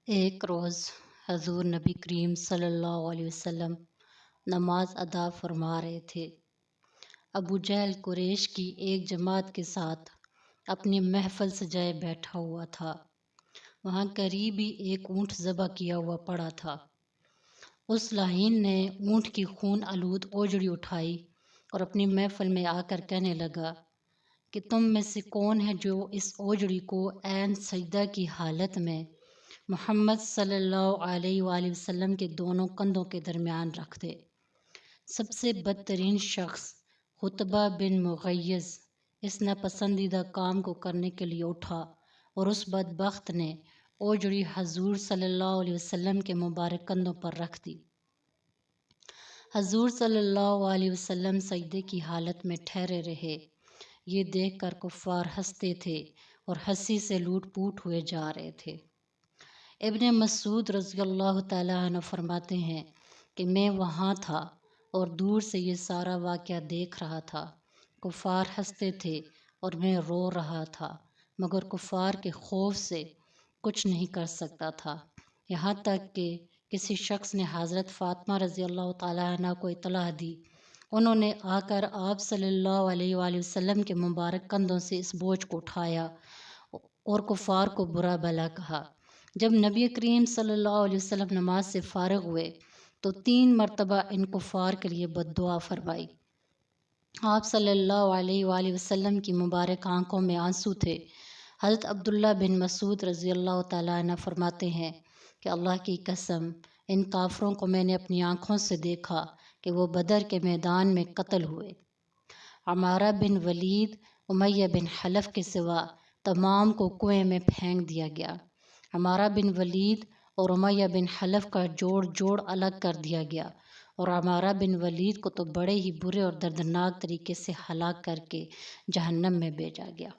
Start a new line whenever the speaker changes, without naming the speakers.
ایک روز حضور نبی کریم صلی اللہ علیہ وسلم نماز ادا فرما رہے تھے۔ ابو جہل قریش کی ایک جماعت کے ساتھ اپنی محفل سجائے بیٹھا ہوا تھا۔ وہاں قریب ہی ایک اونٹ ذبح کیا ہوا پڑا تھا۔ اس لاہین نے اونٹ کی خون آلود اوجڑی اٹھائی اور اپنی محفل میں آ کر کہنے لگا کہ تم میں سے کون ہے جو اس اوجڑی کو عین سجدہ کی حالت میں محمد صلی اللہ علیہ وآلہ وسلم کے دونوں کندھوں کے درمیان رکھ دے۔ سب سے بدترین شخص خطبہ بن مغیظ اس ناپسندیدہ کام کو کرنے کے لیے اٹھا اور اس بدبخت نے اوجڑی حضور صلی اللہ علیہ وسلم کے مبارک کندھوں پر رکھ دی۔ حضور صلی اللہ علیہ وسلم سجدے کی حالت میں ٹھہرے رہے۔ یہ دیکھ کر کفار ہنستے تھے اور ہنسی سے لوٹ پوٹ ہوئے جا رہے تھے۔ ابن مسعود رضی اللہ تعالیٰ عنہ فرماتے ہیں کہ میں وہاں تھا اور دور سے یہ سارا واقعہ دیکھ رہا تھا۔ کفار ہنستے تھے اور میں رو رہا تھا، مگر کفار کے خوف سے کچھ نہیں کر سکتا تھا۔ یہاں تک کہ کسی شخص نے حضرت فاطمہ رضی اللہ تعالیٰ عنہ کو اطلاع دی۔ انہوں نے آ کر آپ صلی اللہ علیہ وآلہ وسلم کے مبارک کندھوں سے اس بوجھ کو اٹھایا اور کفار کو برا بھلا کہا۔ جب نبی کریم صلی اللہ علیہ وسلم نماز سے فارغ ہوئے تو 3 مرتبہ ان کفار کے لیے بد دعا فرمائی۔ آپ صلی اللہ علیہ وآلہ وسلم کی مبارک آنکھوں میں آنسو تھے۔ حضرت عبداللہ بن مسعود رضی اللہ تعالیٰ عنہ فرماتے ہیں کہ اللہ کی قسم ان کافروں کو میں نے اپنی آنکھوں سے دیکھا کہ وہ بدر کے میدان میں قتل ہوئے۔ عمارہ بن ولید، امیہ بن خلف کے سوا تمام کو کنویں میں پھینک دیا گیا۔ عمارہ بن ولید اور امیہ بن خلف کا جوڑ جوڑ الگ کر دیا گیا اور عمارہ بن ولید کو تو بڑے ہی برے اور دردناک طریقے سے ہلاک کر کے جہنم میں بھیجا گیا۔